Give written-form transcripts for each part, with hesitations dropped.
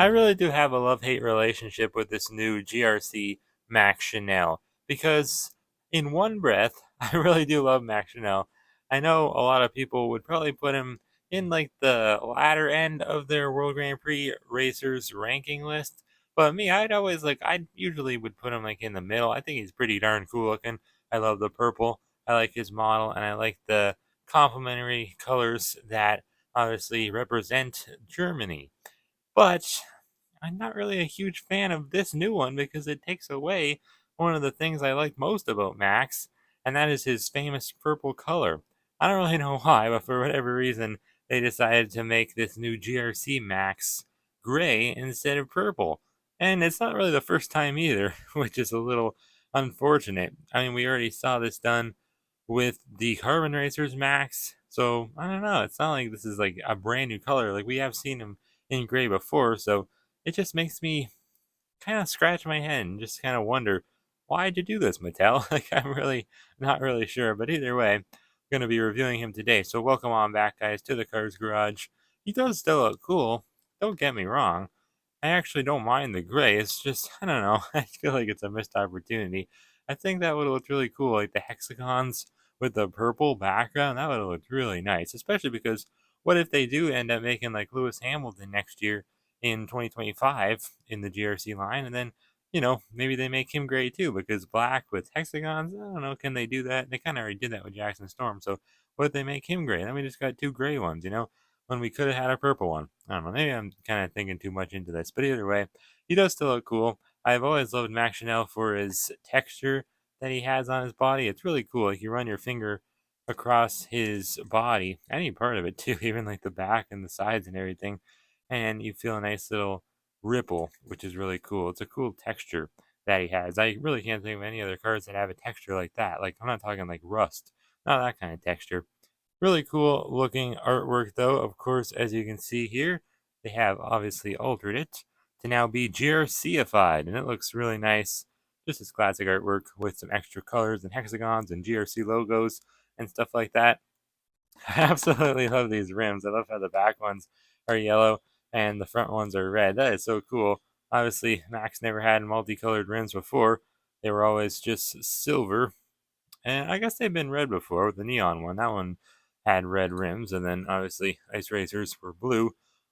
I really do have a love-hate relationship with this new GRC Max Schnell because, in one breath, I really do love Max Schnell. I know a lot of people would probably put him in like the latter end of their World Grand Prix racers ranking list, but me, I usually would put him like in the middle. I think he's pretty darn cool looking. I love the purple. I like his model, and I like the complementary colors that obviously represent Germany. But I'm not really a huge fan of this new one because it takes away one of the things I like most about Max, and that is his famous purple color. I don't really know why, but for whatever reason, they decided to make this new GRC Max gray instead of purple. And it's not really the first time either, which is a little unfortunate. I mean, we already saw this done with the Carbon Racers Max, so I don't know. It's not like this is like a brand new color. Like we have seen him in gray before, so it just makes me kind of scratch my head and just kind of wonder why'd you do this, Mattel? Like I'm really not really sure, but either way, I'm gonna be reviewing him today. So welcome on back, guys, to the Cars Garage. He does still look cool. Don't get me wrong. I actually don't mind the gray. It's just I don't know. I feel like it's a missed opportunity. I think that would have looked really cool, like the hexagons with the purple background. That would have looked really nice, especially because what if they do end up making like Lewis Hamilton next year in 2025 in the GRC line, and then maybe they make him gray too because black with hexagons. I don't know, can they do that? They kind of already did that with Jackson Storm. So what if they make him gray? Then we just got two gray ones, when we could have had a purple one. I don't know. Maybe I'm kind of thinking too much into this, but either way, he does still look cool. I've always loved Max Chanel for his texture that he has on his body. It's really cool. Like you run your finger across his body, any part of it too, even like the back and the sides and everything, and you feel a nice little ripple, which is really cool. It's a cool texture that he has. I really can't think of any other cars that have a texture like that. Like I'm not talking like rust, not that kind of texture. Really cool looking artwork though. Of course, as you can see here, they have obviously altered it to now be GRC-ified, and it looks really nice. Just as classic artwork with some extra colors and hexagons and GRC logos and stuff like that. I absolutely love these rims. I love how the back ones are yellow and the front ones are red. That is so cool. Obviously, Max never had multicolored rims before. They were always just silver, and I guess they've been red before with the neon one. That one had red rims, and then obviously Ice Racers were blue.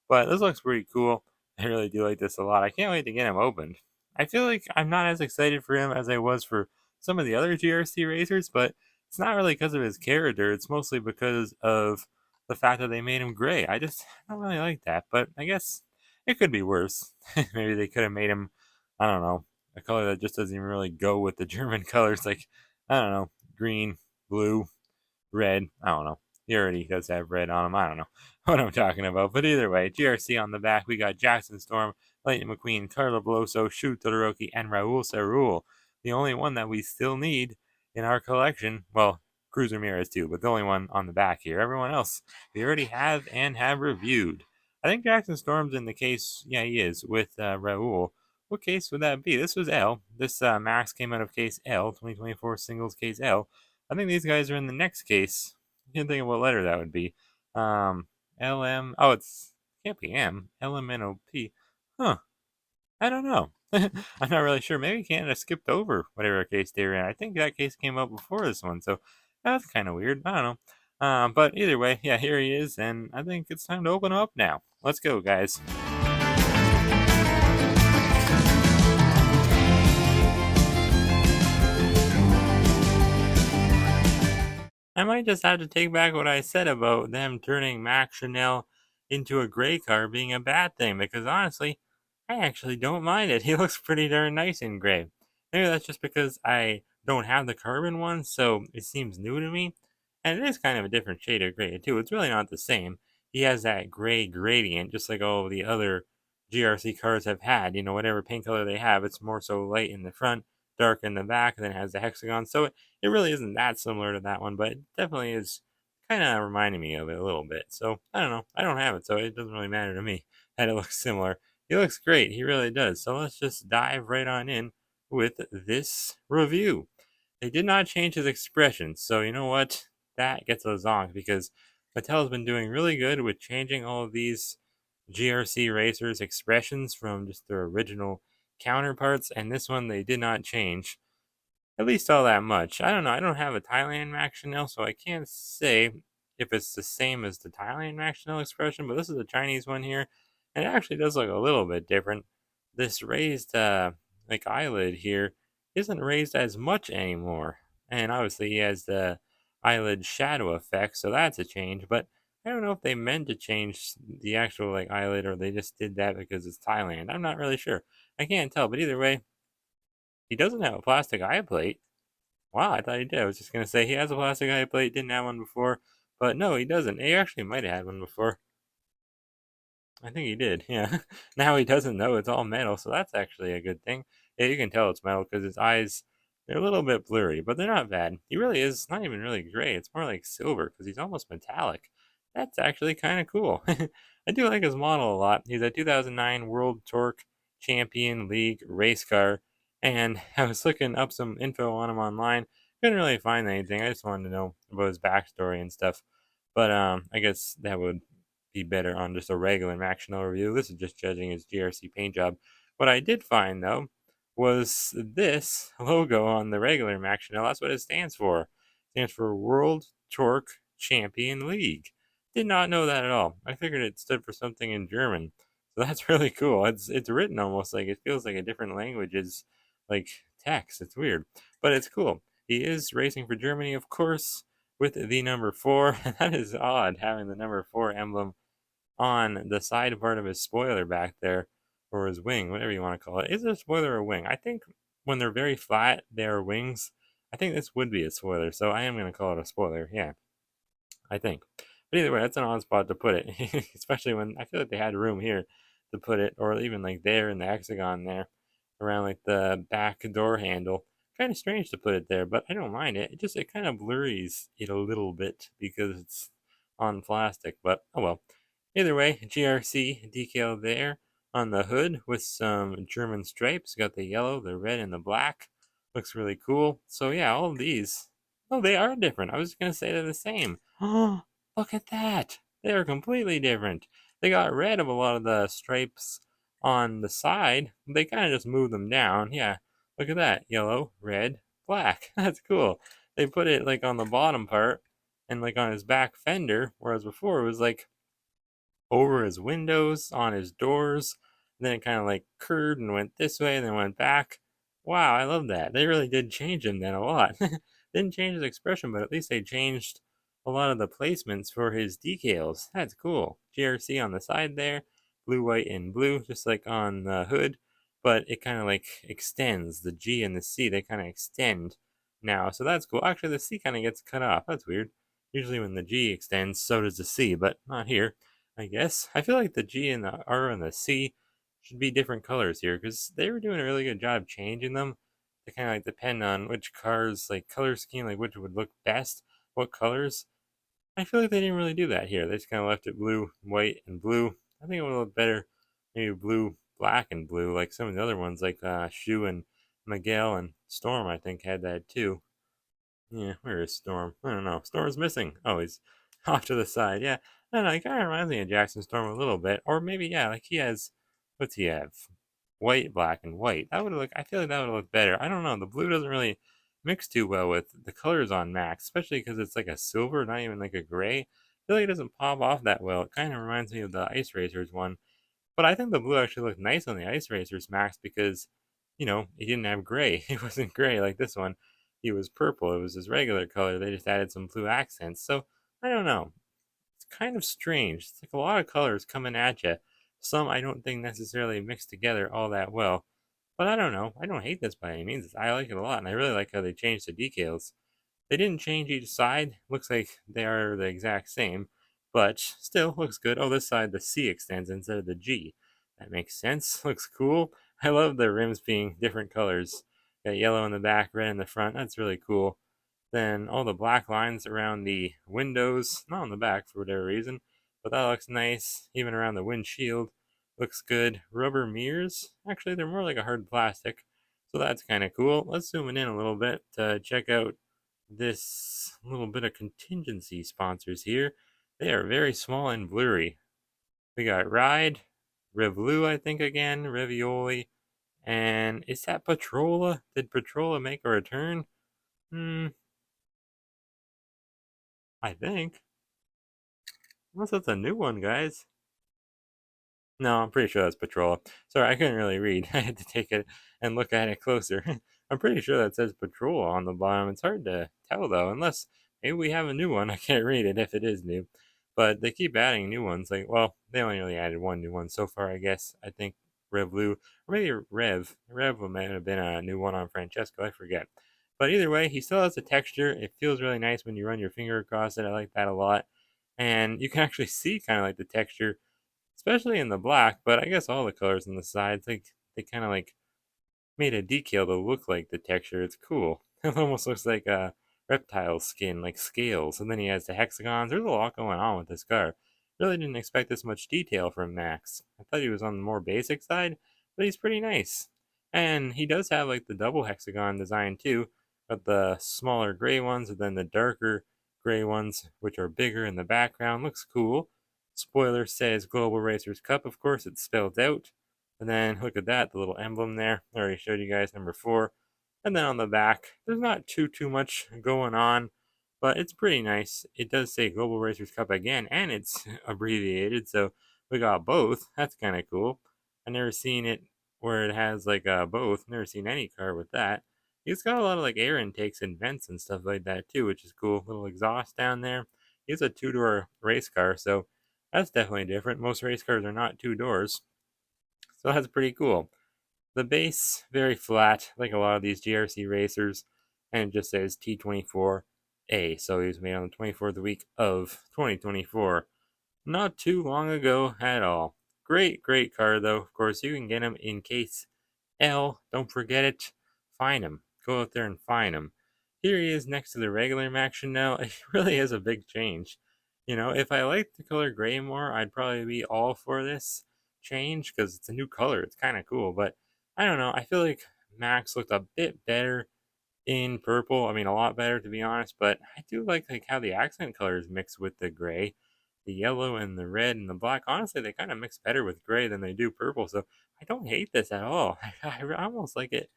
But this looks pretty cool. I really do like this a lot. I can't wait to get him opened. I feel like I'm not as excited for him as I was for some of the other GRC racers, but it's not really because of his character. It's mostly because of the fact that they made him gray. I just don't really like that, but I guess it could be worse. Maybe they could have made him, I don't know, a color that just doesn't even really go with the German colors. Like, I don't know, green, blue, red. I don't know. He already does have red on him. I don't know what I'm talking about. But either way, GRC on the back. We got Jackson Storm, Lightning McQueen, Carlo Beloso, Shu Todoroki, and Raul Cerul. The only one that we still need in our collection. Well, Cruz Ramirez too, but the only one on the back here. Everyone else we already have and have reviewed. I think Jackson Storm's in the case. Yeah, he is with Raul. What case would that be? This was L. This Max came out of case L, 2024 singles case L. I think these guys are in the next case. I can't think of what letter that would be. LM. Oh, it's can't be M. LMNOP. Huh. I don't know. I'm not really sure. Maybe Canada skipped over whatever case they were in. I think that case came out before this one, so that's kind of weird. I don't know. But either way, yeah, here he is, and I think it's time to open him up now. Let's go, guys. I might just have to take back what I said about them turning Max Chanel into a gray car being a bad thing, because honestly, I actually don't mind it. He looks pretty darn nice in gray. Maybe that's just because I don't have the carbon one, so it seems new to me. And it is kind of a different shade of gray, too. It's really not the same. He has that gray gradient, just like all the other GRC cars have had. Whatever paint color they have, it's more so light in the front, dark in the back, and then it has the hexagon. So it really isn't that similar to that one, but it definitely is kind of reminding me of it a little bit. So I don't know. I don't have it, so it doesn't really matter to me that it looks similar. He looks great. He really does. So let's just dive right on in with this review. They did not change his expression, so you know what? That gets us on because Mattel's been doing really good with changing all of these GRC racers' expressions from just their original counterparts, and this one they did not change at least all that much. I don't know. I don't have a Thailand Max Chanel, so I can't say if it's the same as the Thailand Max Chanel expression, but this is a Chinese one here, and it actually does look a little bit different. This raised, like eyelid here isn't raised as much anymore, and obviously he has the eyelid shadow effect, so that's a change, but I don't know if they meant to change the actual like eyelid or they just did that because it's Thailand. I'm not really sure. I can't tell, but either way, he doesn't have a plastic eye plate. Wow, I thought he did. I was just gonna say he has a plastic eye plate, didn't have one before, but no, he doesn't. He actually might have had one before. I think he did, yeah. Now he doesn't know it's all metal, so that's actually a good thing. Yeah, you can tell it's metal because his eyes, they're a little bit blurry, but they're not bad. He really is not even really gray. It's more like silver because he's almost metallic. That's actually kind of cool. I do like his model a lot. He's a 2009 World Torque Champion League race car, and I was looking up some info on him online. Couldn't really find anything. I just wanted to know about his backstory and stuff. But I guess that would be better on just a regular Maxwell review. This is just judging his GRC paint job. What I did find though was this logo on the regular Maxwell. That's what it stands for. It stands for World Torque Champion League. Did not know that at all. I figured it stood for something in German. So that's really cool. It's written almost like it feels like a different language's like text. It's weird, but it's cool. He is racing for Germany, of course, with the number 4. That is odd having the number 4 emblem on the side part of his spoiler back there, or his wing, whatever you want to call it. Is it a spoiler or a wing? I think when they're very flat, they're wings. I think this would be a spoiler, so I am going to call it a spoiler. Yeah, I think. But either way, that's an odd spot to put it, especially when I feel like they had room here to put it, or even like there in the hexagon there, around like the back door handle. Kind of strange to put it there, but I don't mind it. It kind of blurs it a little bit because it's on plastic, but oh well. Either way, GRC decal there on the hood with some German stripes. Got the yellow, the red, and the black. Looks really cool. So yeah, all of these. Oh, they are different. I was gonna say they're the same. Oh, look at that. They are completely different. They got rid of a lot of the stripes on the side. They kind of just moved them down. Yeah, look at that. Yellow, red, black. That's cool. They put it like on the bottom part and like on his back fender, whereas before it was like over his windows, on his doors. And then it kind of like curved and went this way and then went back. Wow, I love that. They really did change him then a lot. Didn't change his expression, but at least they changed a lot of the placements for his decals. That's cool. GRC on the side there, blue, white, and blue, just like on the hood. But it kind of like extends. The G and the C, they kind of extend now. So that's cool. Actually, the C kind of gets cut off. That's weird. Usually when the G extends, so does the C, but not here. I guess. I feel like the G and the R and the C should be different colors here because they were doing a really good job changing them to kind of like depend on which cars, like color scheme, like which would look best, what colors. I feel like they didn't really do that here. They just kind of left it blue, white, and blue. I think it would look better maybe blue, black, and blue, like some of the other ones, like Shu and Miguel and Storm, I think, had that too. Yeah, where is Storm? I don't know. Storm's missing. Oh, he's off to the side. Yeah, I don't know. He kind of reminds me of Jackson Storm a little bit, or maybe yeah, like he has. What's he have? White, black, and white. That would look. I feel like that would look better. I don't know. The blue doesn't really mix too well with the colors on Max, especially because it's like a silver, not even like a gray. I feel like it doesn't pop off that well. It kind of reminds me of the Ice Racers one, but I think the blue actually looked nice on the Ice Racers Max because, he didn't have gray. It wasn't gray like this one. He was purple. It was his regular color. They just added some blue accents. So I don't know. It's kind of strange. It's like a lot of colors coming at you. Some I don't think necessarily mix together all that well. But I don't know. I don't hate this by any means. I like it a lot, and I really like how they changed the decals. They didn't change each side. Looks like they are the exact same, but still looks good. Oh, this side the C extends instead of the G. That makes sense. Looks cool. I love the rims being different colors. Got yellow in the back, red in the front. That's really cool. Then all the black lines around the windows, not on the back for whatever reason, but that looks nice. Even around the windshield, looks good. Rubber mirrors, actually they're more like a hard plastic, so that's kind of cool. Let's zoom in a little bit to check out this little bit of contingency sponsors here. They are very small and blurry. We got Ride, Revolu, I think again, Ravioli, and is that Patrola? Did Patrola make a return? Hmm, I think. Unless that's a new one, guys. No, I'm pretty sure that's Patrola. Sorry, I couldn't really read. I had to take it and look at it closer. I'm pretty sure that says Patrola on the bottom. It's hard to tell though, unless maybe we have a new one. I can't read it if it is new. But they keep adding new ones. Like, well, they only really added one new one so far, I guess. I think Revlu, or maybe Rev. Rev might have been a new one on Francesco. I forget. But either way, he still has a texture. It feels really nice when you run your finger across it. I like that a lot. And you can actually see kind of like the texture, especially in the black, but I guess all the colors on the sides, like they kind of like made a decal to look like the texture. It's cool. It almost looks like a reptile skin, like scales. And then he has the hexagons. There's a lot going on with this car. Really didn't expect this much detail from Max. I thought he was on the more basic side, but he's pretty nice. And he does have like the double hexagon design too, but the smaller gray ones and then the darker gray ones, which are bigger in the background. Looks cool. Spoiler says Global Racers Cup, of course, it's spelled out. And then look at that, the little emblem there. I already showed you guys number 4. And then on the back, there's not too much going on, but it's pretty nice. It does say Global Racers Cup again, and it's abbreviated, so we got both. That's kind of cool. I never seen it where it has like both. Never seen any car with that. It's got a lot of like air intakes and vents and stuff like that too, which is cool. Little exhaust down there. It's a 2-door race car, so that's definitely different. Most race cars are not 2 doors, so that's pretty cool. The base, very flat, like a lot of these GRC racers, and it just says T24A, so he was made on the 24th week of 2024. Not too long ago at all. Great car though. Of course, you can get him in case L, don't forget it. Find him. Go out there and find him. Here he is next to the regular Max Schnell. It really is a big change. You know, if I liked the color gray more, I'd probably be all for this change because it's a new color. It's kind of cool, but I don't know. I feel like Max looked a bit better in purple. I mean, a lot better to be honest, but I do like how the accent colors mix with the gray. The yellow and the red and the black, honestly, they kind of mix better with gray than they do purple. So I don't hate this at all. I almost like it.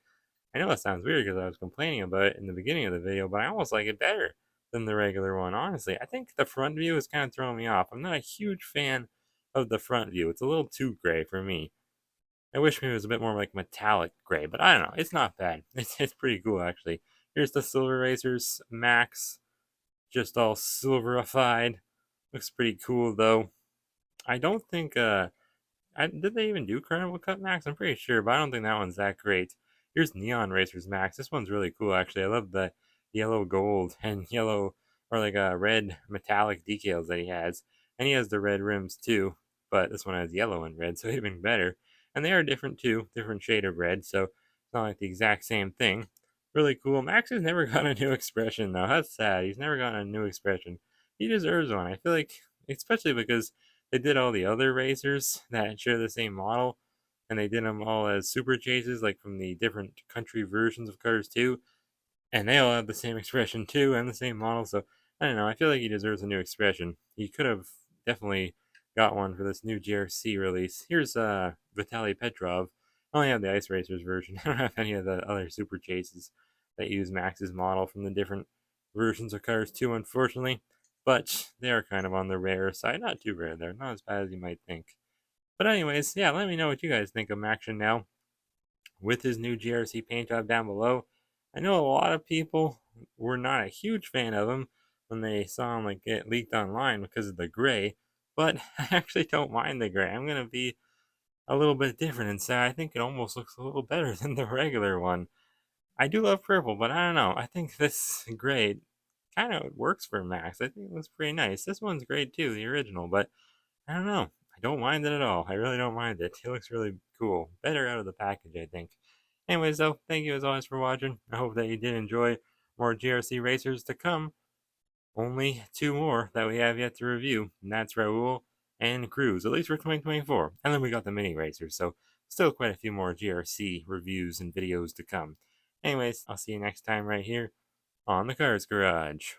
I know that sounds weird because I was complaining about it in the beginning of the video, but I almost like it better than the regular one, honestly. I think the front view is kind of throwing me off. I'm not a huge fan of the front view. It's a little too gray for me. I wish maybe it was a bit more like metallic gray, but I don't know. It's not bad. It's pretty cool, actually. Here's the Silver Racers Max, just all silverified. Looks pretty cool, though. I don't think did they even do Carnival Cup Max? I'm pretty sure, but I don't think that one's that great. Here's Neon Racers Max. This one's really cool, actually. I love the yellow gold and yellow or like red metallic decals that he has. And he has the red rims too, but this one has yellow and red, so even better. And they are different too, different shade of red, so it's not like the exact same thing. Really cool. Max has never gotten a new expression though. That's sad. He's never gotten a new expression. He deserves one. I feel like, especially because they did all the other racers that share the same model, and they did them all as super chases, like from the different country versions of cars too, and they all have the same expression too and the same model. So I don't know. I feel like he deserves a new expression. He could have definitely got one for this new GRC release. Here's Vitaly Petrov. I only have the Ice Racers version. I don't have any of the other super chases that use Max's model from the different versions of cars too, unfortunately. But they are kind of on the rare side. Not too rare, they're not as bad as you might think. But anyways, yeah, let me know what you guys think of Max Schnell with his new GRC paint job down below. I know a lot of people were not a huge fan of him when they saw him like get leaked online because of the gray, but I actually don't mind the gray. I'm gonna be a little bit different and say I think it almost looks a little better than the regular one. I do love purple, but I don't know. I think this gray kind of works for Max. I think it looks pretty nice. This one's great too, the original, but I don't know. I don't mind it at all. I really don't mind it. It looks really cool. Better out of the package, I think. Anyways, though, thank you as always for watching. I hope that you did enjoy more GRC racers to come. Only 2 more that we have yet to review, and that's Raul and Cruz, at least for 2024. And then we got the mini racers, so still quite a few more GRC reviews and videos to come. Anyways, I'll see you next time right here on the Cars Garage.